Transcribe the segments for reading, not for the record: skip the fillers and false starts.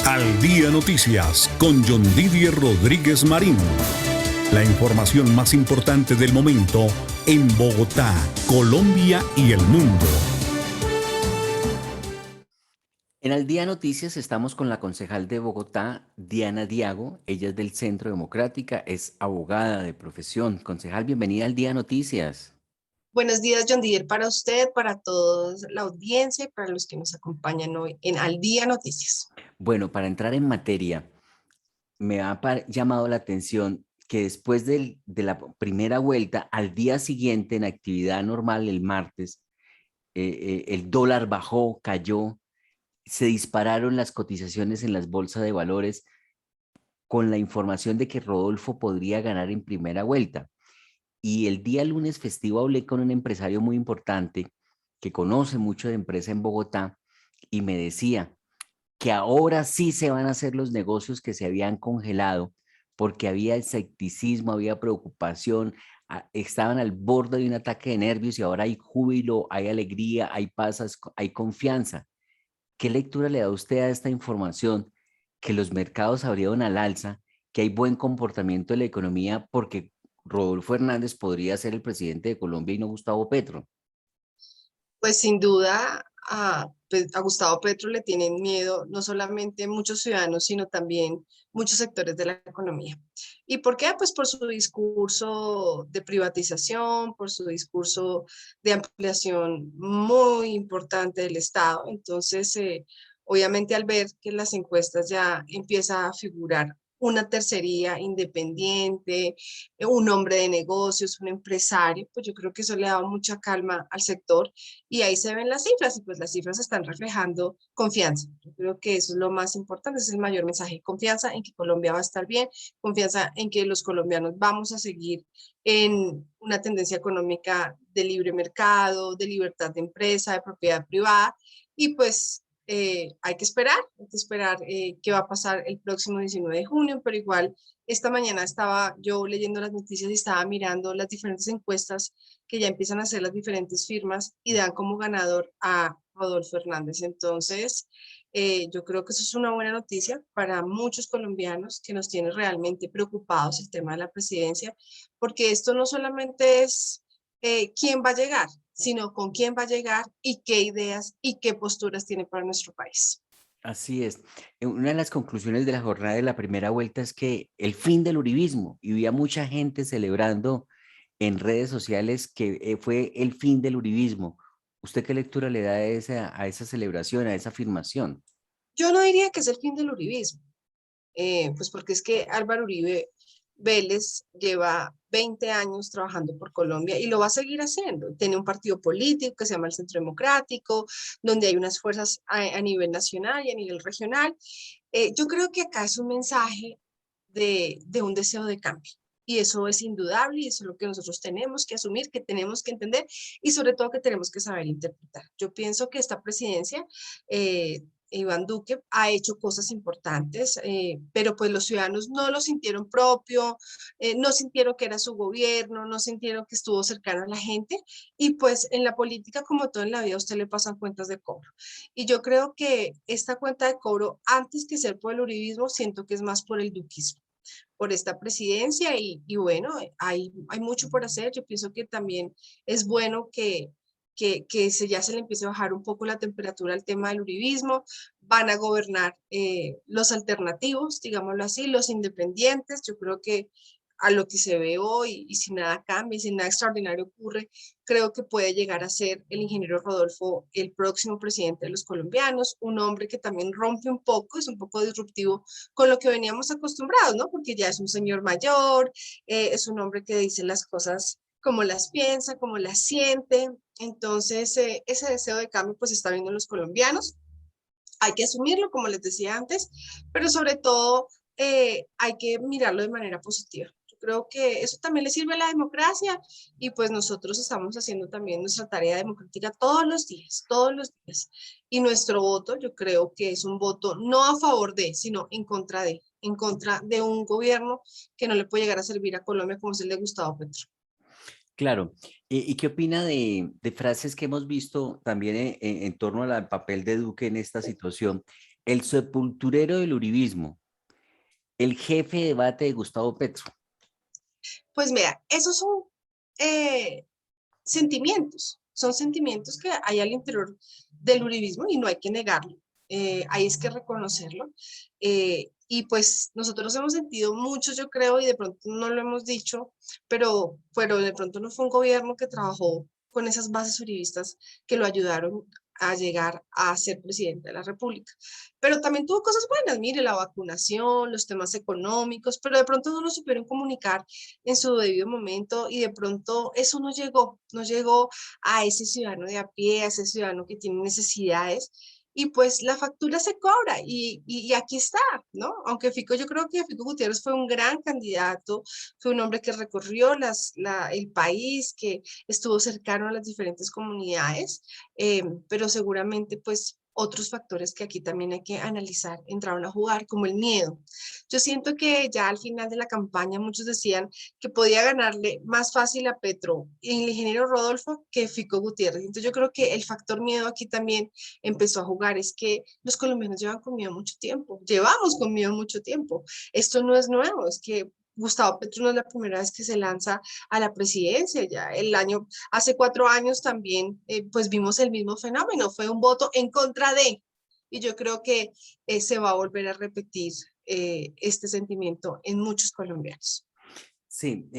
Al Día Noticias con John Didier Rodríguez Marín. La información más importante del momento en Bogotá, Colombia y el mundo. En Al Día Noticias estamos con la concejal de Bogotá, Diana Diago. Ella es del Centro Democrática, es abogada de profesión. Concejal, bienvenida al Día Noticias. Buenos días, John Didier, para usted, para toda la audiencia y para los que nos acompañan hoy en Al Día Noticias. Bueno, para entrar en materia, me ha llamado la atención que después de la primera vuelta, al día siguiente, en actividad normal, el martes, el dólar bajó, cayó, se dispararon las cotizaciones en las bolsas de valores con la información de que Rodolfo podría ganar en primera vuelta. Y el día lunes festivo hablé con un empresario muy importante que conoce mucho de empresa en Bogotá y me decía que ahora sí se van a hacer los negocios que se habían congelado porque había escepticismo, había preocupación, estaban al borde de un ataque de nervios y ahora hay júbilo, hay alegría, hay paz, hay confianza. ¿Qué lectura le da usted a esta información? Que los mercados abrieron al alza, que hay buen comportamiento de la economía porque Rodolfo Hernández podría ser el presidente de Colombia y no Gustavo Petro. Pues sin duda a Gustavo Petro le tienen miedo no solamente muchos ciudadanos, sino también muchos sectores de la economía. ¿Y por qué? Pues por su discurso de privatización, por su discurso de ampliación muy importante del Estado. Entonces, obviamente al ver que las encuestas ya empieza a figurar una tercería independiente, un hombre de negocios, un empresario, pues yo creo que eso le ha dado mucha calma al sector y ahí se ven las cifras y pues las cifras están reflejando confianza. Yo creo que eso es lo más importante, ese es el mayor mensaje, confianza en que Colombia va a estar bien, confianza en que los colombianos vamos a seguir en una tendencia económica de libre mercado, de libertad de empresa, de propiedad privada y pues hay que esperar qué va a pasar el próximo 19 de junio, pero igual esta mañana estaba yo leyendo las noticias y estaba mirando las diferentes encuestas que ya empiezan a hacer las diferentes firmas y dan como ganador a Rodolfo Hernández. Entonces, yo creo que eso es una buena noticia para muchos colombianos que nos tiene realmente preocupados el tema de la presidencia, porque esto no solamente es quién va a llegar, sino con quién va a llegar y qué ideas y qué posturas tiene para nuestro país. Así es. Una de las conclusiones de la jornada de la primera vuelta es que el fin del uribismo, y había mucha gente celebrando en redes sociales que fue el fin del uribismo. ¿Usted qué lectura le da a esa celebración, a esa afirmación? Yo no diría que es el fin del uribismo, pues porque es que Álvaro Uribe Vélez lleva 20 años trabajando por Colombia y lo va a seguir haciendo. Tiene un partido político que se llama el Centro Democrático, donde hay unas fuerzas a nivel nacional y a nivel regional. Yo creo que acá es un mensaje de un deseo de cambio. Y eso es indudable y eso es lo que nosotros tenemos que asumir, que tenemos que entender y sobre todo que tenemos que saber interpretar. Yo pienso que esta presidencia, Iván Duque, ha hecho cosas importantes, pero pues los ciudadanos no lo sintieron propio, no sintieron que era su gobierno, no sintieron que estuvo cercano a la gente y pues en la política como todo en la vida a usted le pasan cuentas de cobro. Y yo creo que esta cuenta de cobro, antes que ser por el uribismo, siento que es más por el duquismo, por esta presidencia y bueno, hay mucho por hacer. Yo pienso que también es bueno ya se le empiece a bajar un poco la temperatura al tema del uribismo. Van a gobernar los alternativos, digámoslo así, los independientes. Yo creo que a lo que se ve hoy y si nada cambia, y si nada extraordinario ocurre, creo que puede llegar a ser el ingeniero Rodolfo el próximo presidente de los colombianos, un hombre que también rompe un poco, es un poco disruptivo con lo que veníamos acostumbrados, ¿no? Porque ya es un señor mayor, es un hombre que dice las cosas como las piensa, como las siente. Entonces, ese deseo de cambio pues está viendo los colombianos. Hay que asumirlo, como les decía antes, pero sobre todo hay que mirarlo de manera positiva. Yo creo que eso también le sirve a la democracia y pues nosotros estamos haciendo también nuestra tarea democrática todos los días, todos los días. Y nuestro voto, yo creo que es un voto no a favor de, sino en contra de un gobierno que no le puede llegar a servir a Colombia como es el de Gustavo Petro. Claro. ¿Y qué opina de frases que hemos visto también en torno al papel de Duque en esta situación? el sepulturero del uribismo, el jefe de debate de Gustavo Petro. Pues mira, esos eh, son sentimientos que hay al interior del uribismo y no hay que negarlo, hay es que reconocerlo. Y pues nosotros hemos sentido mucho, yo creo, y de pronto no lo hemos dicho, pero de pronto no fue un gobierno que trabajó con esas bases uribistas que lo ayudaron a llegar a ser presidente de la República. Pero también tuvo cosas buenas, mire, la vacunación, los temas económicos, pero de pronto no lo supieron comunicar en su debido momento y de pronto eso no llegó a ese ciudadano de a pie, a ese ciudadano que tiene necesidades y pues la factura se cobra y aquí está, ¿no? Aunque Fico, yo creo que Fico Gutiérrez fue un gran candidato, fue un hombre que recorrió el país, que estuvo cercano a las diferentes comunidades, pero seguramente pues otros factores que aquí también hay que analizar entraron a jugar, como el miedo. Yo siento que ya al final de la campaña muchos decían que podía ganarle más fácil a Petro y el ingeniero Rodolfo que Fico Gutiérrez. Entonces yo creo que el factor miedo aquí también empezó a jugar. Es que los colombianos llevan con miedo mucho tiempo, llevamos con miedo mucho tiempo. Esto no es nuevo, es que Gustavo Petro no es la primera vez que se lanza a la presidencia, ya hace 4 años también, pues vimos el mismo fenómeno, fue un voto en contra de, y yo creo que se va a volver a repetir este sentimiento en muchos colombianos. Sí,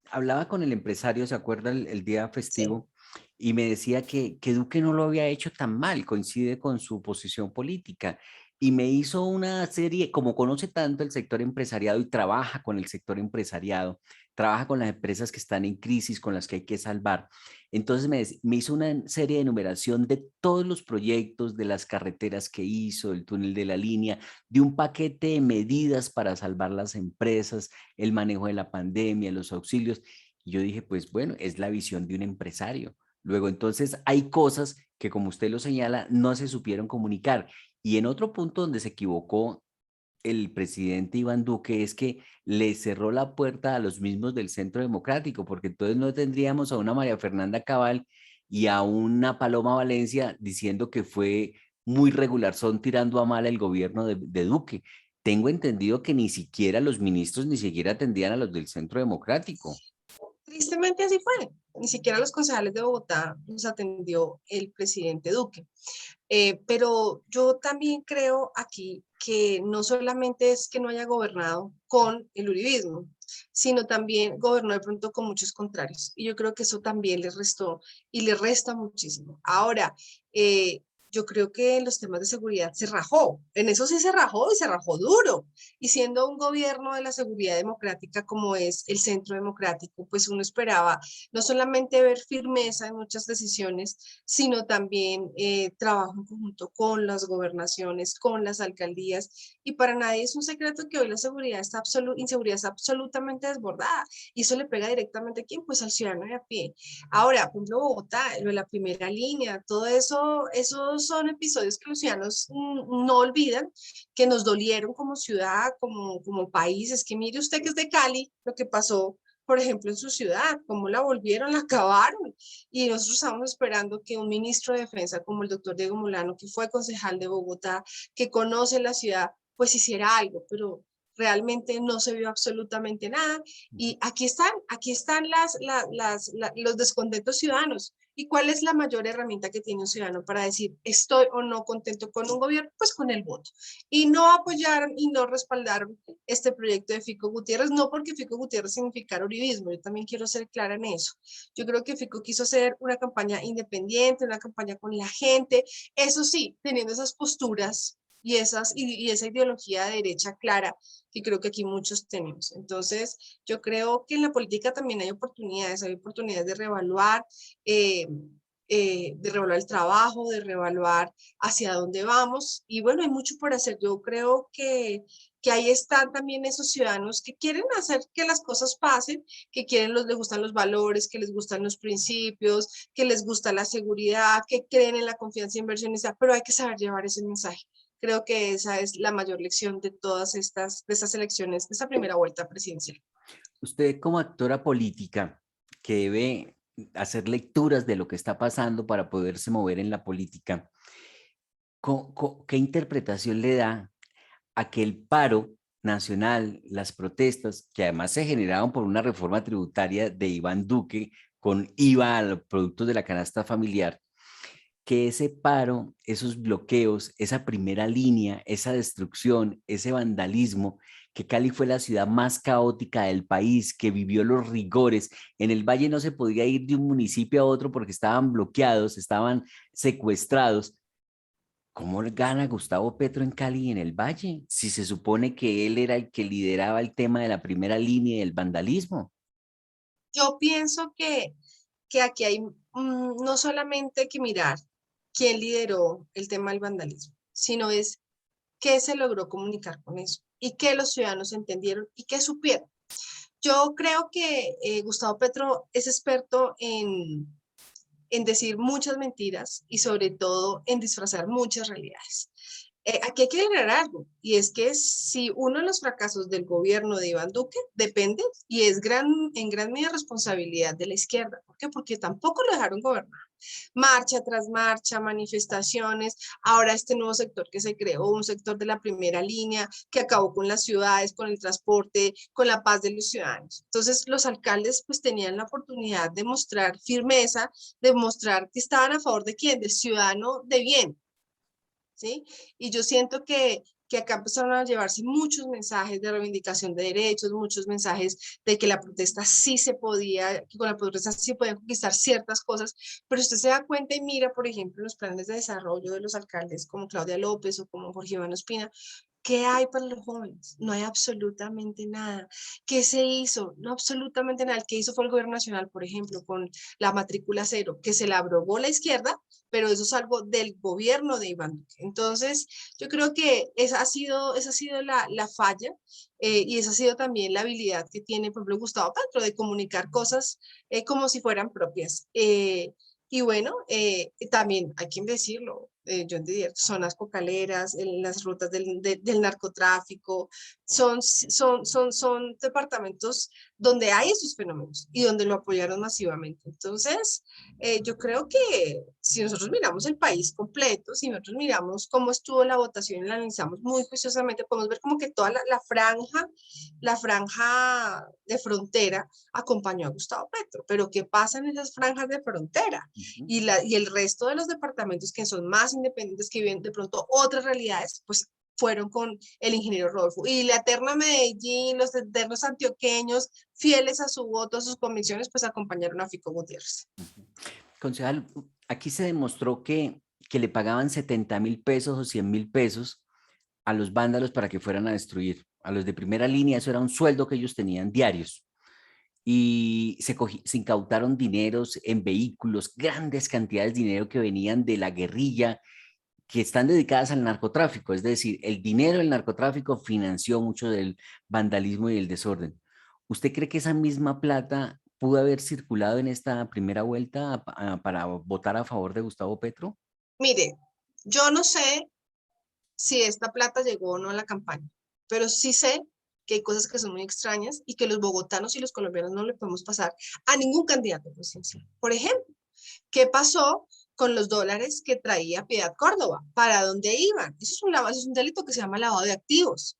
hablaba con el empresario, ¿se acuerda el día Sí. festivo? Y me decía que Duque no lo había hecho tan mal, coincide con su posición política. Y me hizo una serie, como conoce tanto el sector empresariado y trabaja con el sector empresariado, trabaja con las empresas que están en crisis, con las que hay que salvar. Entonces me hizo una serie de enumeración de todos los proyectos, de las carreteras que hizo, el túnel de la línea, de un paquete de medidas para salvar las empresas, el manejo de la pandemia, los auxilios. Y yo dije, pues bueno, es la visión de un empresario. Luego, entonces, hay cosas que, como usted lo señala, no se supieron comunicar. Y en otro punto donde se equivocó el presidente Iván Duque es que le cerró la puerta a los mismos del Centro Democrático, porque entonces no tendríamos a una María Fernanda Cabal y a una Paloma Valencia diciendo que fue muy regular, son tirando a mal el gobierno de Duque. Tengo entendido que ni siquiera los ministros ni siquiera atendían a los del Centro Democrático. Tristemente así fue. Ni siquiera los concejales de Bogotá nos atendió el presidente Duque. Pero yo también creo aquí que no solamente es que no haya gobernado con el uribismo, sino también gobernó de pronto con muchos contrarios. Y yo creo que eso también le restó y le resta muchísimo. Ahora, yo creo que en los temas de seguridad se rajó. En eso sí se rajó y se rajó duro. Y siendo un gobierno de la seguridad democrática como es el Centro Democrático, pues uno esperaba no solamente ver firmeza en muchas decisiones, sino también trabajo en conjunto con las gobernaciones, con las alcaldías, y para nadie es un secreto que hoy la inseguridad está absolutamente desbordada, y eso le pega directamente a quién, pues al ciudadano de a pie. Ahora, por ejemplo, Bogotá, lo de la primera línea, todo eso, esos son episodios que los ciudadanos no olvidan, que nos dolieron como ciudad, como país. Es que mire usted que es de Cali, lo que pasó por ejemplo, en su ciudad, cómo la volvieron, la acabaron. Y nosotros estamos esperando que un ministro de Defensa como el doctor Diego Molano, que fue concejal de Bogotá, que conoce la ciudad, pues hiciera algo, pero realmente no se vio absolutamente nada. Y aquí están los descontentos ciudadanos. ¿Y cuál es la mayor herramienta que tiene un ciudadano para decir estoy o no contento con un gobierno? Pues con el voto. Y no apoyaron y no respaldaron este proyecto de Fico Gutiérrez, no porque Fico Gutiérrez significara uribismo, yo también quiero ser clara en eso. Yo creo que Fico quiso hacer una campaña independiente, una campaña con la gente, eso sí, teniendo esas posturas y esa ideología de derecha clara que creo que aquí muchos tenemos. Entonces, yo creo que en la política también hay oportunidades eh, de revaluar el trabajo, de revaluar hacia dónde vamos. Y bueno, hay mucho por hacer. Yo creo que ahí están también esos ciudadanos que quieren hacer que las cosas pasen, que les gustan los valores, que les gustan los principios, que les gusta la seguridad, que creen en la confianza inversionista, pero hay que saber llevar ese mensaje. Creo que esa es la mayor lección de de estas elecciones, de esta primera vuelta presidencial. Usted como actora política que debe hacer lecturas de lo que está pasando para poderse mover en la política, ¿Qué interpretación le da a que el paro nacional, las protestas, que además se generaron por una reforma tributaria de Iván Duque con IVA a los productos de la canasta familiar, que ese paro, esos bloqueos, esa primera línea, esa destrucción, ese vandalismo, que Cali fue la ciudad más caótica del país, que vivió los rigores? En el Valle no se podía ir de un municipio a otro porque estaban bloqueados, estaban secuestrados. ¿Cómo gana Gustavo Petro en Cali y en el Valle? Si se supone que él era el que lideraba el tema de la primera línea del vandalismo. Yo pienso que aquí hay no solamente que mirar quién lideró el tema del vandalismo, sino es qué se logró comunicar con eso y qué los ciudadanos entendieron y qué supieron. Yo creo que Gustavo Petro es experto en decir muchas mentiras y sobre todo en disfrazar muchas realidades. Aquí hay que aclarar algo, y es que si uno de los fracasos del gobierno de Iván Duque depende y es en gran medida responsabilidad de la izquierda. ¿Por qué? Porque tampoco lo dejaron gobernar. Marcha tras marcha, manifestaciones, ahora este nuevo sector que se creó, un sector de la primera línea que acabó con las ciudades, con el transporte, con la paz de los ciudadanos. Entonces los alcaldes pues tenían la oportunidad de mostrar firmeza, de mostrar que estaban a favor de quién, del ciudadano de bien. ¿Sí? Y yo siento que acá empezaron a llevarse muchos mensajes de reivindicación de derechos, muchos mensajes de que la protesta sí se podía, que con la protesta sí se podían conquistar ciertas cosas, pero usted se da cuenta y mira, por ejemplo, los planes de desarrollo de los alcaldes como Claudia López o como Jorge Iván Ospina. ¿Qué hay para los jóvenes? No hay absolutamente nada. ¿Qué se hizo? No absolutamente nada. El que hizo fue el gobierno nacional, por ejemplo, con la matrícula cero, que se la abrogó la izquierda, pero eso es algo del gobierno de Iván Duque. Entonces, yo creo que esa ha sido la falla y esa ha sido también la habilidad que tiene, por ejemplo, Gustavo Petro de comunicar cosas como si fueran propias. Y bueno, también hay que decirlo, John Didier, zonas cocaleras, en las rutas del narcotráfico, son departamentos donde hay esos fenómenos y donde lo apoyaron masivamente. Entonces, yo creo que si nosotros miramos el país completo, si nosotros miramos cómo estuvo la votación y la analizamos muy juiciosamente, podemos ver como que toda la franja de frontera acompañó a Gustavo Petro. Pero ¿qué pasa en esas franjas de frontera? Ujú. Y el resto de los departamentos que son más independientes, que viven de pronto otras realidades, pues fueron con el ingeniero Rodolfo. Y la eterna Medellín, los eternos antioqueños, fieles a su voto, a sus convicciones, pues acompañaron a Fico Gutiérrez. Concejal, aquí se demostró que le pagaban 70.000 pesos o 100.000 pesos a los vándalos para que fueran a destruir. A los de primera línea, eso era un sueldo que ellos tenían diarios. Y se incautaron dineros en vehículos, grandes cantidades de dinero que venían de la guerrilla, que están dedicadas al narcotráfico. Es decir, el dinero del narcotráfico financió mucho del vandalismo y el desorden. ¿Usted cree que esa misma plata pudo haber circulado en esta primera vuelta para votar a favor de Gustavo Petro? Mire, yo no sé si esta plata llegó o no a la campaña, pero sí sé que hay cosas que son muy extrañas y que los bogotanos y los colombianos no le podemos pasar a ningún candidato presidencial. Por ejemplo, ¿qué pasó con los dólares que traía Piedad Córdoba? ¿Para dónde iban? Eso es un delito que se llama lavado de activos.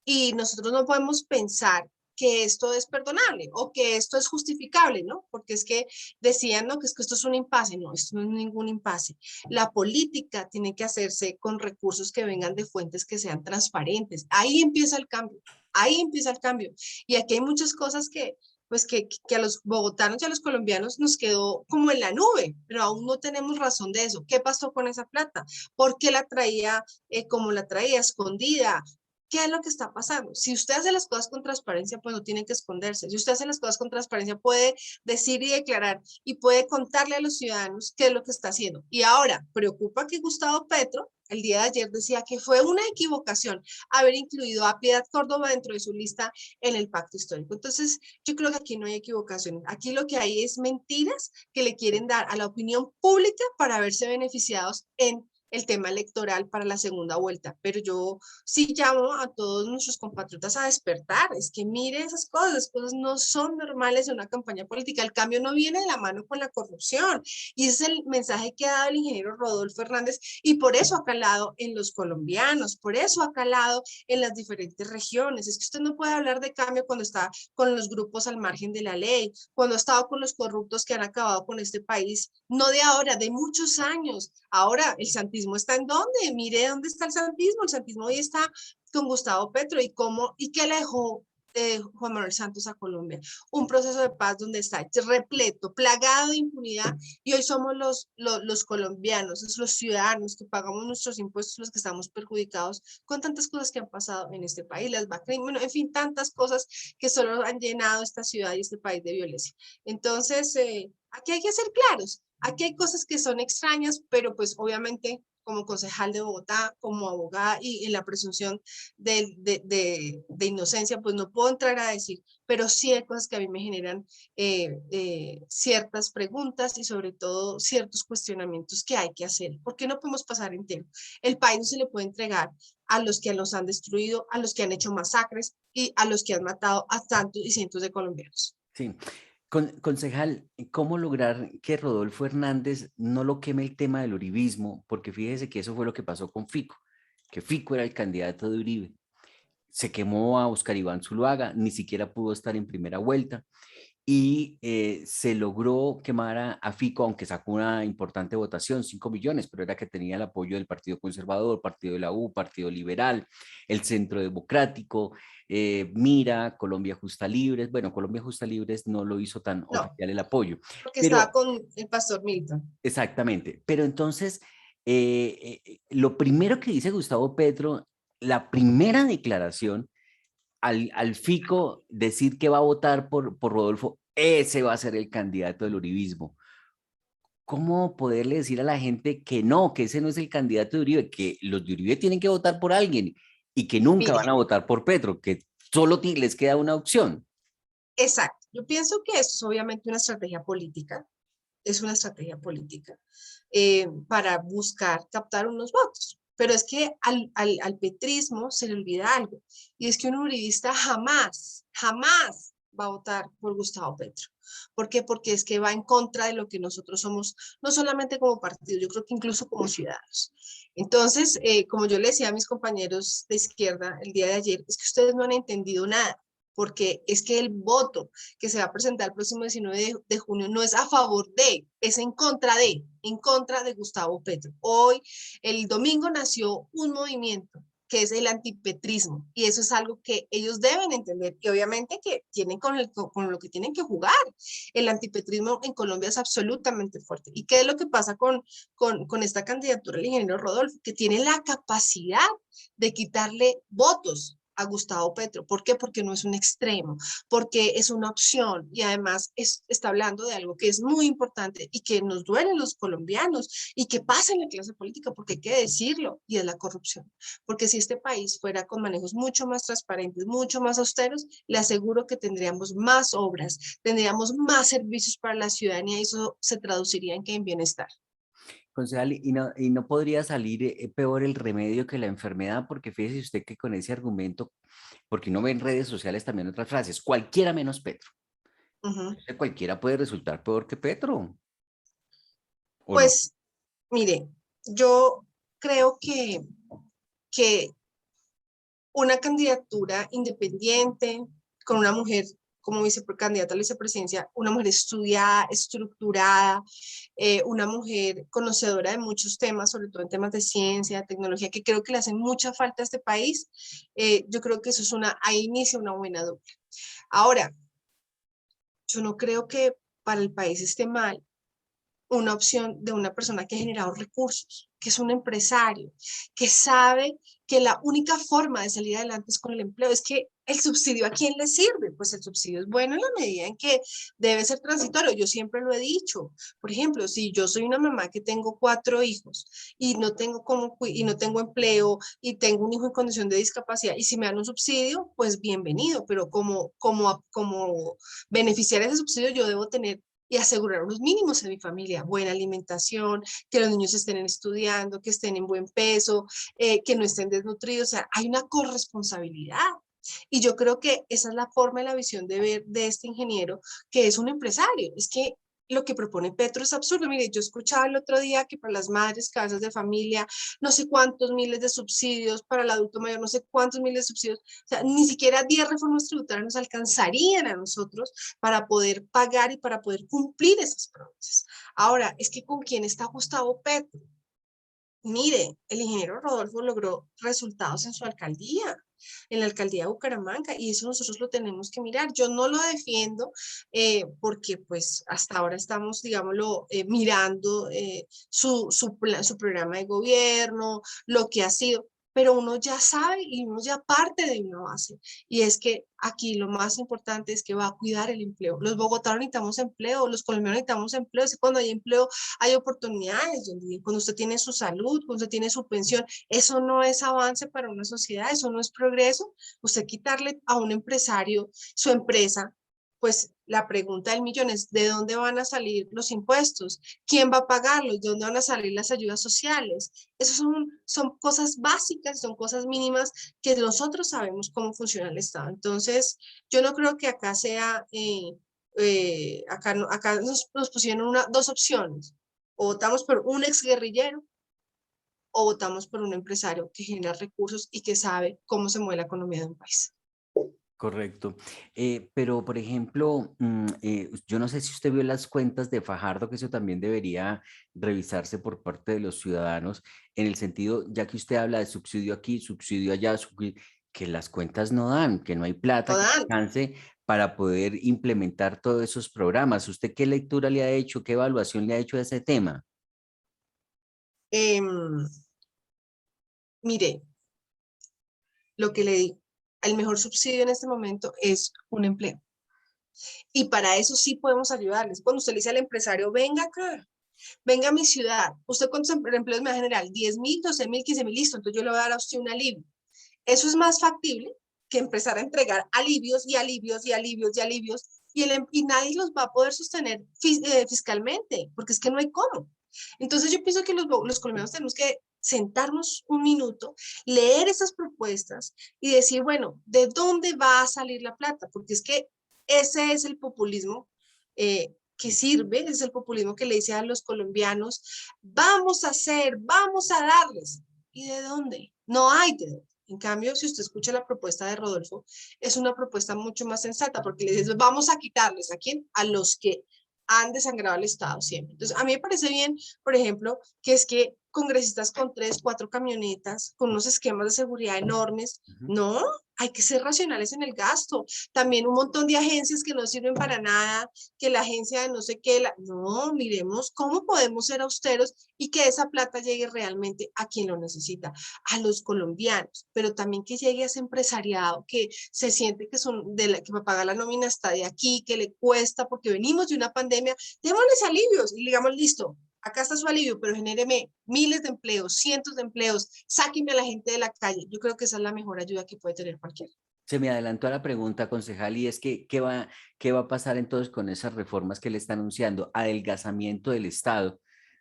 Y nosotros no podemos pensar que esto es perdonable o que esto es justificable, ¿no? Porque es que decían, ¿no? Que es que esto es un impasse. No, esto no es ningún impasse. La política tiene que hacerse con recursos que vengan de fuentes que sean transparentes. Ahí empieza el cambio. Ahí empieza el cambio. Y aquí hay muchas cosas que, pues que a los bogotanos y a los colombianos nos quedó como en la nube, pero aún no tenemos razón de eso. ¿Qué pasó con esa plata? ¿Por qué la traía como la traía, escondida? ¿Qué es lo que está pasando? Si usted hace las cosas con transparencia, pues no tiene que esconderse. Si usted hace las cosas con transparencia, puede decir y declarar y puede contarle a los ciudadanos qué es lo que está haciendo. Y ahora, preocupa que Gustavo Petro, el día de ayer, decía que fue una equivocación haber incluido a Piedad Córdoba dentro de su lista en el pacto histórico. Entonces, yo creo que aquí no hay equivocación. Aquí lo que hay es mentiras que le quieren dar a la opinión pública para verse beneficiados en el tema electoral para la segunda vuelta, pero yo sí llamo a todos nuestros compatriotas a despertar. Es que mire esas cosas, las cosas no son normales en una campaña política, el cambio no viene de la mano con la corrupción, y ese es el mensaje que ha dado el ingeniero Rodolfo Hernández, y por eso ha calado en los colombianos, por eso ha calado en las diferentes regiones. Es que usted no puede hablar de cambio cuando está con los grupos al margen de la ley, cuando ha estado con los corruptos que han acabado con este país, no de ahora, de muchos años. Ahora, ¿el santismo está en dónde? Mire dónde está el santismo hoy está con Gustavo Petro, y cómo, y qué le dejó Juan Manuel Santos a Colombia, un proceso de paz donde está repleto, plagado de impunidad, y hoy somos los colombianos, los ciudadanos que pagamos nuestros impuestos, los que estamos perjudicados con tantas cosas que han pasado en este país, las vacunas, bueno, en fin, tantas cosas que solo han llenado esta ciudad y este país de violencia. Entonces, aquí hay que ser claros, aquí hay cosas que son extrañas, pero pues obviamente como concejal de Bogotá, como abogada y en la presunción de inocencia, pues no puedo entrar a decir, pero sí hay cosas que a mí me generan ciertas preguntas y sobre todo ciertos cuestionamientos que hay que hacer. ¿Por qué no podemos pasar entero? El país no se le puede entregar a los que los han destruido, a los que han hecho masacres y a los que han matado a tantos y cientos de colombianos. Sí. Concejal, ¿cómo lograr que Rodolfo Hernández no lo queme el tema del uribismo? Porque fíjese que eso fue lo que pasó con Fico, que Fico era el candidato de Uribe. Se quemó a Oscar Iván Zuluaga, ni siquiera pudo estar en primera vuelta, y se logró quemar a Fico, aunque sacó una importante votación, 5 millones, pero era que tenía el apoyo del Partido Conservador, Partido de la U, Partido Liberal, el Centro Democrático, Mira, Colombia Justa Libres. Bueno, Colombia Justa Libres no lo hizo tan No, oficial el apoyo, porque estaba pero con el pastor Milton. exactamente. Pero entonces, lo primero que dice Gustavo Petro, la primera declaración, al Fico decir que va a votar por Rodolfo, ese va a ser el candidato del uribismo. ¿Cómo poderle decir a la gente que no, que ese no es el candidato de Uribe, que los de Uribe tienen que votar por alguien y que nunca van Mire, a votar por Petro, que solo les queda una opción? exacto. Yo pienso que eso es obviamente una estrategia política, es una estrategia política para buscar captar unos votos. Pero es que al petrismo se le olvida algo, y es que un uribista jamás, jamás va a votar por Gustavo Petro. ¿Por qué? Porque es que va en contra de lo que nosotros somos, no solamente como partido, yo creo que incluso como ciudadanos. Entonces, como yo le decía a mis compañeros de izquierda el día de ayer, es que ustedes no han entendido nada, porque es que el voto que se va a presentar el próximo 19 de junio no es a favor de, es en contra de Gustavo Petro. Hoy, el domingo nació un movimiento que es el antipetrismo, y eso es algo que ellos deben entender, y obviamente que tienen con lo que tienen que jugar. El antipetrismo en Colombia es absolutamente fuerte. ¿Y qué es lo que pasa con esta candidatura del ingeniero Rodolfo? Que tiene la capacidad de quitarle votos a Gustavo Petro. ¿Por qué? Porque no es un extremo, porque es una opción, y además está hablando de algo que es muy importante y que nos duele a los colombianos y que pasa en la clase política, porque hay que decirlo, y es la corrupción. Porque si este país fuera con manejos mucho más transparentes, mucho más austeros, le aseguro que tendríamos más obras, tendríamos más servicios para la ciudadanía, y eso se traduciría en que en bienestar. Concejal, y no podría salir peor el remedio que la enfermedad, porque fíjese usted que con ese argumento, porque uno ve en redes sociales también otras frases, cualquiera menos Petro. Uh-huh. Cualquiera puede resultar peor que Petro, ¿o no? Pues, mire, yo creo que una candidatura independiente con una mujer como candidata a la vicepresidencia, una mujer estudiada, estructurada, una mujer conocedora de muchos temas, sobre todo en temas de ciencia, tecnología, que creo que le hacen mucha falta a este país. Yo creo que eso es ahí inicia una buena dupla. Ahora, yo no creo que para el país esté mal una opción de una persona que ha generado recursos, que es un empresario, que sabe que la única forma de salir adelante es con el empleo. Es que el subsidio, ¿a quién le sirve? Pues el subsidio es bueno en la medida en que debe ser transitorio. Yo siempre lo he dicho. Por ejemplo, si yo soy una mamá que tengo 4 hijos y no tengo y no tengo empleo y tengo un hijo en condición de discapacidad, y si me dan un subsidio, pues bienvenido, pero como beneficiaria de ese subsidio yo debo tener y asegurar unos mínimos en mi familia, buena alimentación, que los niños estén estudiando, que estén en buen peso, que no estén desnutridos, o sea, hay una corresponsabilidad. Y yo creo que esa es la forma y la visión de ver de este ingeniero, que es un empresario. Es que lo que propone Petro es absurdo. Mire, yo escuchaba el otro día que para las madres, cabezas de familia, no sé cuántos miles de subsidios, para el adulto mayor, no sé cuántos miles de subsidios. O sea, ni siquiera 10 reformas tributarias nos alcanzarían a nosotros para poder pagar y para poder cumplir esas promesas. Ahora, es que ¿con quién está Gustavo Petro? Mire, el ingeniero Rodolfo logró resultados en su alcaldía, en la alcaldía de Bucaramanga, y eso nosotros lo tenemos que mirar. Yo no lo defiendo porque pues hasta ahora estamos, digámoslo, mirando su programa de gobierno, lo que ha sido, pero uno ya sabe y uno ya parte de una base. Y es que aquí lo más importante es que va a cuidar el empleo. Los bogotanos necesitamos empleo, los colombianos necesitamos empleo. Es que cuando hay empleo hay oportunidades, cuando usted tiene su salud, cuando usted tiene su pensión, eso no es avance para una sociedad, eso no es progreso. Usted quitarle a un empresario su empresa, pues la pregunta del millón es, ¿de dónde van a salir los impuestos? ¿Quién va a pagarlos? ¿De dónde van a salir las ayudas sociales? Esas son cosas básicas, son cosas mínimas que nosotros sabemos cómo funciona el Estado. Entonces, yo no creo que acá sea... acá nos pusieron dos opciones, o votamos por un exguerrillero o votamos por un empresario que genera recursos y que sabe cómo se mueve la economía de un país. Correcto. Pero, por ejemplo, yo no sé si usted vio las cuentas de Fajardo, que eso también debería revisarse por parte de los ciudadanos, en el sentido, ya que usted habla de subsidio aquí, subsidio allá, que las cuentas no dan, que no hay plata No que dan. alcance para poder implementar todos esos programas. ¿Usted qué lectura le ha hecho, qué evaluación le ha hecho de ese tema? Mire, lo que le digo, el mejor subsidio en este momento es un empleo. Y para eso sí podemos ayudarles. Cuando usted le dice al empresario, venga acá, venga a mi ciudad, ¿usted cuántos empleos me va a generar? 10.000, 12.000, 15.000, listo, entonces yo le voy a dar a usted un alivio. Eso es más factible que empezar a entregar alivios y alivios y alivios y alivios y nadie los va a poder sostener fiscalmente, porque es que no hay cómo. Entonces yo pienso que los colombianos tenemos que sentarnos un minuto, leer esas propuestas y decir, bueno, ¿de dónde va a salir la plata? Porque es que ese es el populismo que sirve, es el populismo que le dice a los colombianos, vamos a hacer, vamos a darles. ¿Y de dónde? No hay de dónde. En cambio, si usted escucha la propuesta de Rodolfo, es una propuesta mucho más sensata, porque le dice, vamos a quitarles, ¿a quién? A los que han desangrado al Estado siempre. Entonces, a mí me parece bien, por ejemplo, que es que congresistas con 3, 4 camionetas, con unos esquemas de seguridad enormes, no, hay que ser racionales en el gasto. También un montón de agencias que no sirven para nada, que la agencia de no sé qué, no, miremos cómo podemos ser austeros y que esa plata llegue realmente a quien lo necesita, a los colombianos, pero también que llegue a ese empresariado que se siente que son que va a pagar la nómina hasta de aquí, que le cuesta porque venimos de una pandemia, démosles alivios y digamos, listo, acá está su alivio, pero genéreme miles de empleos, cientos de empleos, sáquenme a la gente de la calle. Yo creo que esa es la mejor ayuda que puede tener cualquiera. Se me adelantó a la pregunta, concejal, y es que, ¿qué va a pasar entonces con esas reformas que le está anunciando? Adelgazamiento del Estado.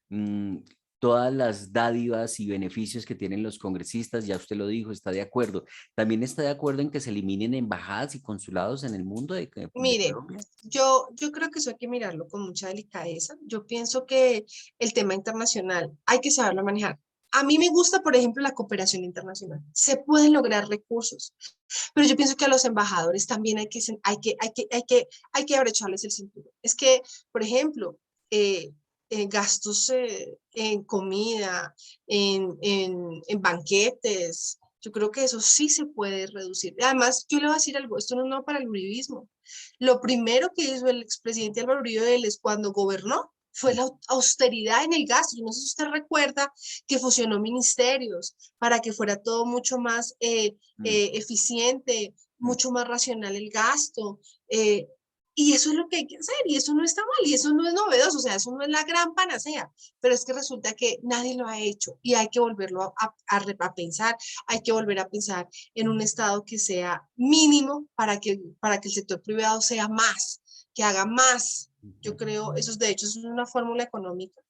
Mm, todas las dádivas y beneficios que tienen los congresistas, ya usted lo dijo, está de acuerdo. ¿También está de acuerdo en que se eliminen embajadas y consulados en el mundo de Mire, Colombia? yo creo que eso hay que mirarlo con mucha delicadeza. Yo pienso que el tema internacional hay que saberlo manejar. A mí me gusta, por ejemplo, la cooperación internacional. Se pueden lograr recursos, pero yo pienso que a los embajadores también hay que abrecharles el cinturón. Es que, por ejemplo, gastos en comida, en banquetes, yo creo que eso sí se puede reducir. Además, yo le voy a decir algo, esto no es nuevo para el uribismo. Lo primero que hizo el expresidente Álvaro Uribe Vélez cuando gobernó fue la austeridad en el gasto. Yo no sé si usted recuerda que fusionó ministerios para que fuera todo mucho más eficiente, mucho más racional el gasto. Y eso es lo que hay que hacer, y eso no está mal, y eso no es novedoso, o sea, eso no es la gran panacea, pero es que resulta que nadie lo ha hecho y hay que volverlo a pensar, hay que volver a pensar en un Estado que sea mínimo para que el sector privado sea más, que haga más Yo creo, eso de hecho es una fórmula económica.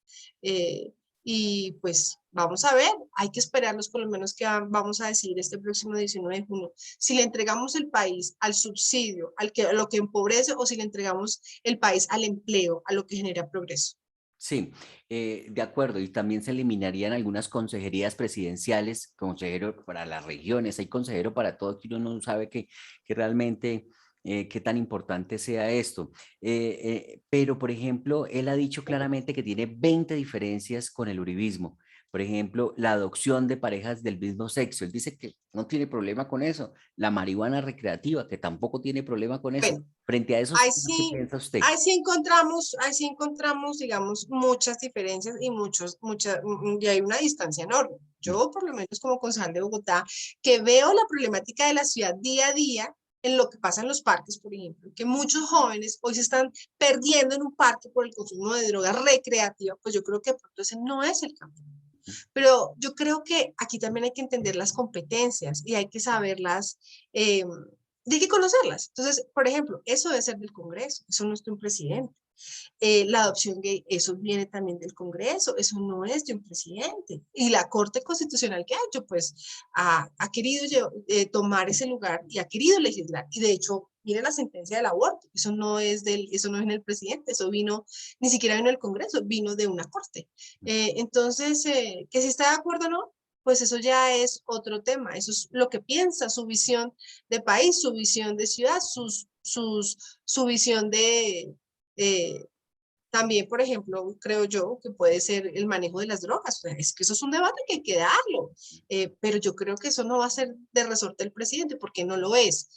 Y pues vamos a ver, hay que esperar los colombianos que vamos a decidir este próximo 19 de junio, si le entregamos el país al subsidio, a lo que empobrece, o si le entregamos el país al empleo, a lo que genera progreso. Sí, de acuerdo. Y también se eliminarían algunas consejerías presidenciales, consejero para las regiones, hay consejero para todo, que uno no sabe que realmente qué tan importante sea esto. Pero, por ejemplo, él ha dicho claramente que tiene 20 diferencias con el uribismo. Por ejemplo, la adopción de parejas del mismo sexo. Él dice que no tiene problema con eso. La marihuana recreativa, que tampoco tiene problema con eso. Bueno, Frente a esos ahí temas, ¿qué sí, piensa usted? ahí sí encontramos, digamos, muchas diferencias y y hay una distancia enorme. Mm. Yo, por lo menos como concejal de Bogotá, que veo la problemática de la ciudad día a día, en lo que pasa en los parques, por ejemplo, que muchos jóvenes hoy se están perdiendo en un parque por el consumo de drogas recreativas, pues yo creo que de pronto ese no es el camino. Pero yo creo que aquí también hay que entender las competencias y hay que saberlas, hay que conocerlas. Entonces, por ejemplo, eso debe ser del Congreso, eso no es de un presidente. La adopción gay, eso viene también del Congreso, eso no es de un presidente. Y la Corte Constitucional que ha hecho, pues ha querido tomar ese lugar y ha querido legislar. Y de hecho, viene la sentencia del aborto, eso no es en el presidente, eso vino, ni siquiera vino del Congreso, vino de una corte. Entonces, que si está de acuerdo o no, pues eso ya es otro tema, eso es lo que piensa, su visión de país, su visión de ciudad, su visión eh, también, por ejemplo, creo yo que puede ser el manejo de las drogas. O sea, es que eso es un debate que hay que darlo, pero yo creo que eso no va a ser de resorte del presidente, porque no lo es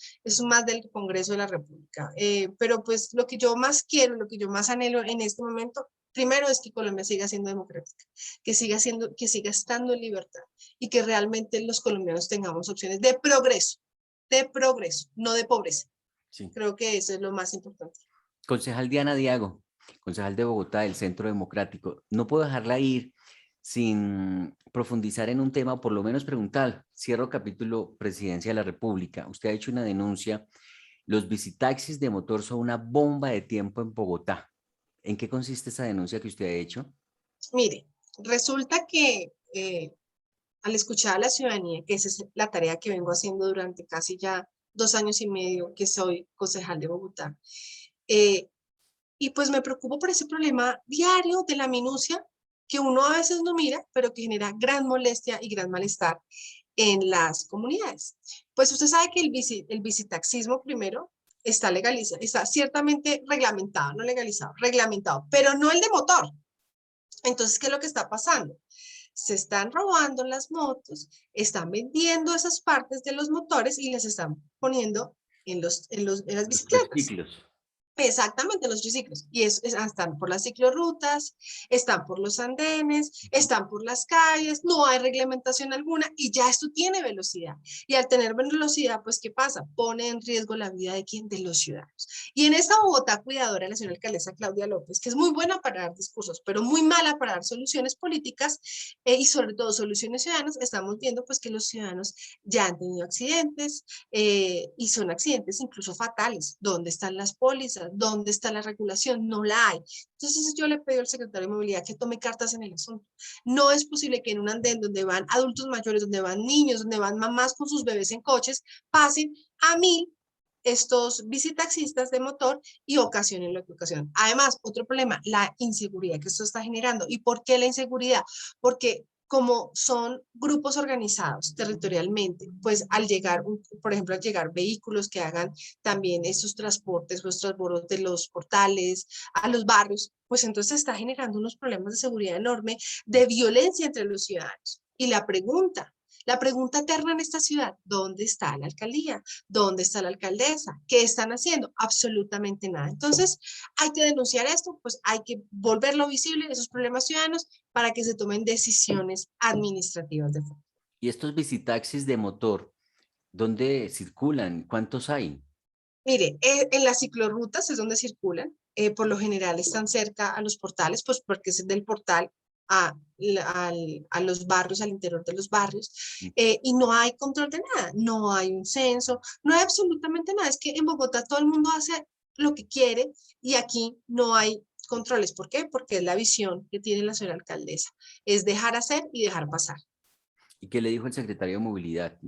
más del Congreso de la República. Pero pues lo que yo más quiero, lo que yo más anhelo en este momento, primero es que Colombia siga siendo democrática, que siga estando en libertad y que realmente los colombianos tengamos opciones de progreso, no de pobreza. Sí. Creo que eso es lo más importante. Concejal Diana Diago, concejal de Bogotá del Centro Democrático, no puedo dejarla ir sin profundizar en un tema, o por lo menos preguntar. Cierro capítulo Presidencia de la República. Usted ha hecho una denuncia. Los visitaxis de motor son una bomba de tiempo en Bogotá. ¿En qué consiste esa denuncia que usted ha hecho? Mire, resulta que al escuchar a la ciudadanía, que esa es la tarea que vengo haciendo durante casi ya 2 años y medio que soy concejal de Bogotá, eh, y pues me preocupo por ese problema diario de la minucia que uno a veces no mira, pero que genera gran molestia y gran malestar en las comunidades. Pues usted sabe que el visitaxismo primero está legalizado, está ciertamente reglamentado, no legalizado, reglamentado, pero no el de motor. Entonces, ¿qué es lo que está pasando? Se están robando las motos, están vendiendo esas partes de los motores y las están poniendo en las Los bicicletas. triciclos. Exactamente, los triciclos. Y están por las ciclorrutas, están por los andenes, están por las calles, no hay reglamentación alguna y ya esto tiene velocidad. Y al tener velocidad, pues, ¿qué pasa? Pone en riesgo la vida de quién, de los ciudadanos. Y en esta Bogotá cuidadora, la señora alcaldesa Claudia López, que es muy buena para dar discursos, pero muy mala para dar soluciones políticas y sobre todo soluciones ciudadanas, estamos viendo pues que los ciudadanos ya han tenido accidentes y son accidentes incluso fatales. ¿Dónde están las pólizas? ¿Dónde está la regulación? No la hay. Entonces yo le pedí al secretario de Movilidad que tome cartas en el asunto. No es posible que en un andén donde van adultos mayores, donde van niños, donde van mamás con sus bebés en coches, pasen a 1000 estos visitaxistas de motor y ocasionen lo que ocasionan. Además, otro problema, la inseguridad que esto está generando. ¿Y por qué la inseguridad? Porque como son grupos organizados territorialmente, pues al llegar, por ejemplo, al llegar vehículos que hagan también estos transportes, los transbordos de los portales a los barrios, pues entonces está generando unos problemas de seguridad enorme, de violencia entre los ciudadanos. Y la pregunta eterna en esta ciudad, ¿dónde está la alcaldía? ¿Dónde está la alcaldesa? ¿Qué están haciendo? Absolutamente nada. Entonces, hay que denunciar esto, pues hay que volverlo visible, esos problemas ciudadanos, para que se tomen decisiones administrativas de fondo. ¿Y estos visitaxis de motor, dónde circulan? ¿Cuántos hay? Mire, en las ciclorrutas es donde circulan, por lo general están cerca a los portales, pues porque es del portal a los barrios, al interior de los barrios, y no hay control de nada, no hay un censo, no hay absolutamente nada. Es que en Bogotá todo el mundo hace lo que quiere y aquí no hay controles. ¿Por qué? Porque es la visión que tiene la señora alcaldesa, es dejar hacer y dejar pasar. ¿Y qué le dijo el secretario de Movilidad?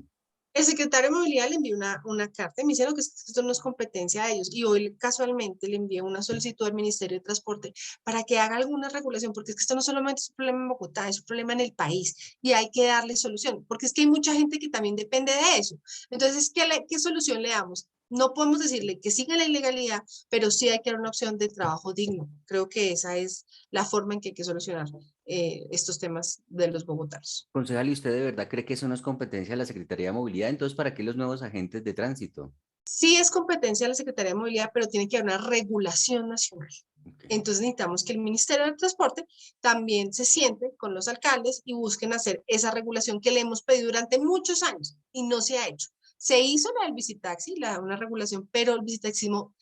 El secretario de Movilidad le envió una carta y me dijeron que esto no es competencia de ellos. Y hoy casualmente le envié una solicitud al Ministerio de Transporte para que haga alguna regulación, porque es que esto no solamente es un problema en Bogotá, es un problema en el país y hay que darle solución, porque es que hay mucha gente que también depende de eso. Entonces, ¿qué solución le damos? No podemos decirle que siga la ilegalidad, pero sí hay que dar una opción de trabajo digno. Creo que esa es la forma en que hay que solucionar estos temas de los bogotanos. Concejal, ¿y usted de verdad cree que eso no es competencia de la Secretaría de Movilidad? Entonces, ¿para qué los nuevos agentes de tránsito? Sí es competencia de la Secretaría de Movilidad, pero tiene que haber una regulación nacional. Okay. Entonces necesitamos que el Ministerio del Transporte también se siente con los alcaldes y busquen hacer esa regulación que le hemos pedido durante muchos años y no se ha hecho. Se hizo la del bicitaxi, una regulación, pero el bicitaxismo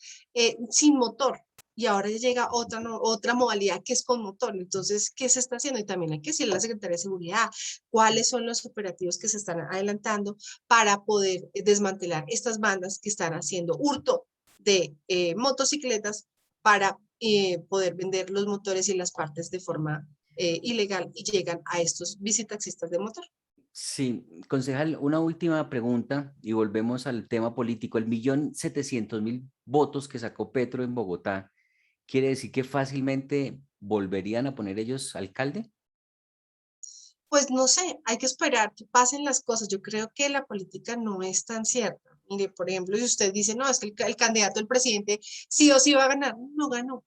sin motor. Y ahora ya llega otra modalidad que es con motor. Entonces, ¿qué se está haciendo? Y también hay que decirle a la Secretaría de Seguridad cuáles son los operativos que se están adelantando para poder desmantelar estas bandas que están haciendo hurto de motocicletas para poder vender los motores y las partes de forma ilegal y llegan a estos bicitaxistas de motor. Sí, concejal, una última pregunta y volvemos al tema político. El 1.700.000 votos que sacó Petro en Bogotá, ¿quiere decir que fácilmente volverían a poner ellos alcalde? Pues no sé, hay que esperar que pasen las cosas. Yo creo que la política no es tan cierta. Mire, por ejemplo, si usted dice, no, es que el candidato, el presidente, sí o sí va a ganar, no ganó.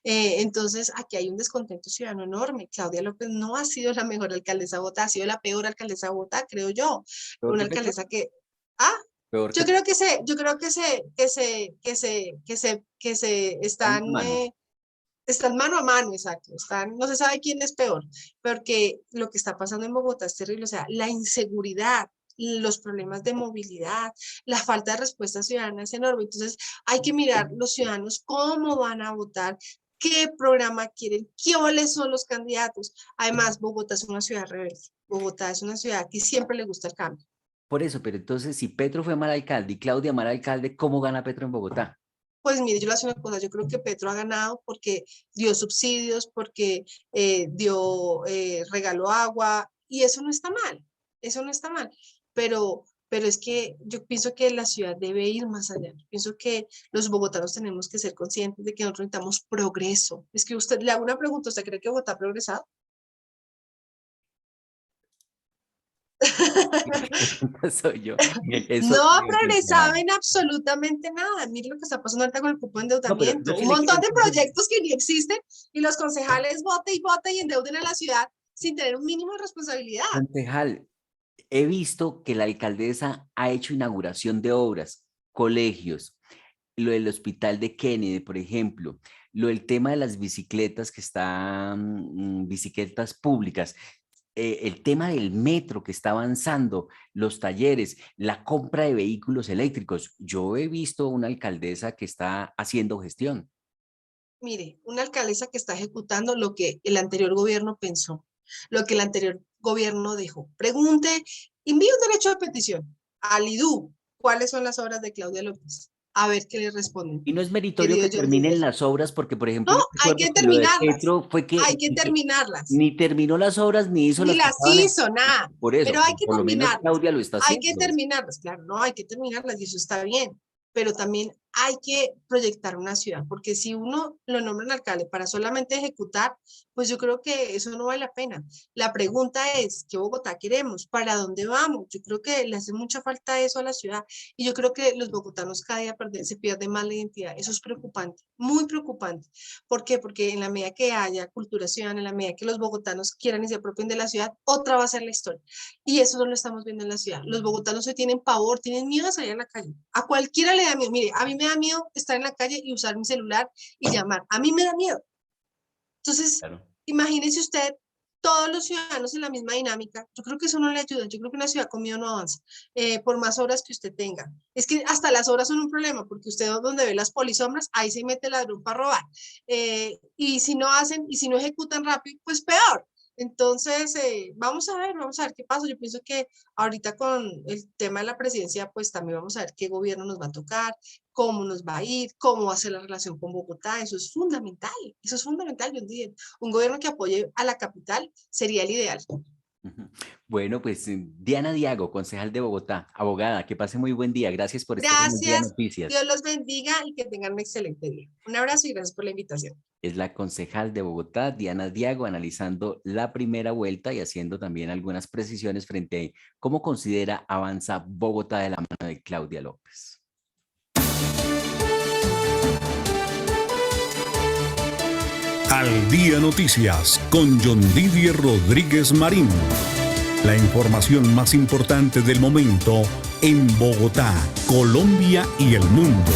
Entonces, aquí hay un descontento ciudadano enorme. Claudia López no ha sido la mejor alcaldesa de Bogotá, ha sido la peor alcaldesa de Bogotá, creo yo. ¿Peor Una que Petro? alcaldesa que, ah, ¿Peor que yo creo que se están, mano? están mano a mano, exacto. Están, no se sabe quién es peor, porque lo que está pasando en Bogotá es terrible. O sea, la inseguridad, los problemas de movilidad, la falta de respuesta ciudadana es enorme. Entonces, hay que mirar los ciudadanos cómo van a votar, qué programa quieren, cuáles son los candidatos. Además, Bogotá es una ciudad rebelde. Bogotá es una ciudad que siempre le gusta el cambio. Por eso, pero entonces si Petro fue mal alcalde y Claudia mal alcalde, ¿cómo gana Petro en Bogotá? Pues mire, yo le hago una cosa, yo creo que Petro ha ganado porque dio subsidios, porque regaló agua, y eso no está mal, eso no está mal, pero es que yo pienso que la ciudad debe ir más allá, yo pienso que los bogotanos tenemos que ser conscientes de que nosotros necesitamos progreso. Es que usted, le hago una pregunta, ¿usted cree que Bogotá ha progresado? Soy yo. Eso No ha es progresado impresionante. en absolutamente nada. Mire lo que está pasando ahorita con el cupo de No, pero yo endeudamiento. sí Un le quiero montón de decir, proyectos que ni existen y los concejales voten y endeuden a la ciudad sin tener un mínimo de responsabilidad. concejal, he visto que la alcaldesa ha hecho inauguración de obras, colegios, lo del hospital de Kennedy, por ejemplo, lo del tema de las bicicletas que están, bicicletas públicas, el tema del metro que está avanzando, los talleres, la compra de vehículos eléctricos. Yo he visto una alcaldesa que está haciendo gestión. Mire, una alcaldesa que está ejecutando lo que el anterior gobierno pensó, lo que el anterior gobierno dejó. Pregunte, envíe un derecho de petición al IDU. ¿Cuáles son las obras de Claudia López? A ver qué le responden. Y no es meritorio Querido que John Didier. terminen las obras, porque, por No, ejemplo, yo hay recuerdo que que lo de terminarlas. Petro fue que Hay que terminarlas. ni terminó las obras ni hizo Ni las que las estaban. hizo, nada, Por eso, pero hay que por lo menos terminarlas, Claudia lo está hay que haciendo. terminarlas, claro, no, hay que terminarlas y eso está bien, pero también hay que proyectar una ciudad, porque si uno lo nombra en alcalde para solamente ejecutar, pues yo creo que eso no vale la pena. La pregunta es, ¿qué Bogotá queremos? ¿Para dónde vamos? Yo creo que le hace mucha falta eso a la ciudad y yo creo que los bogotanos cada día se pierde más la identidad, eso es preocupante, muy preocupante. ¿Por qué? Porque en la medida que haya cultura ciudadana, en la medida que los bogotanos quieran y se apropien de la ciudad, otra va a ser la historia. Y eso no lo estamos viendo en la ciudad. Los bogotanos hoy tienen pavor, tienen miedo a salir a la calle. A cualquiera le da miedo. Mire, a mí me da miedo estar en la calle y usar mi celular y llamar. A mí me da miedo. Entonces, Claro. imagínese usted todos los ciudadanos en la misma dinámica. Yo creo que eso no le ayuda. Yo creo que una ciudad con miedo no avanza, por más horas que usted tenga. Es que hasta las horas son un problema, porque usted donde ve las polisombras, ahí se mete el ladrón para robar. Y si no hacen, y si no ejecutan rápido, pues peor. Entonces, vamos a ver qué pasa. Yo pienso que ahorita con el tema de la presidencia, pues también vamos a ver qué gobierno nos va a tocar, cómo nos va a ir, cómo va a ser la relación con Bogotá. Eso es fundamental, yo entiendo. Un gobierno que apoye a la capital sería el ideal. Ujú. Bueno, pues Diana Diago, concejal de Bogotá, abogada, que pase muy buen día. Gracias por estar en el Día Gracias, Dios Noticias. los bendiga y que tengan un excelente día. Un abrazo y gracias por la invitación. Es la concejal de Bogotá, Diana Diago, analizando la primera vuelta y haciendo también algunas precisiones frente a cómo considera avanza Bogotá de la mano de Claudia López. Al Día Noticias con John Didier Rodríguez Marín. La información más importante del momento en Bogotá, Colombia y el mundo.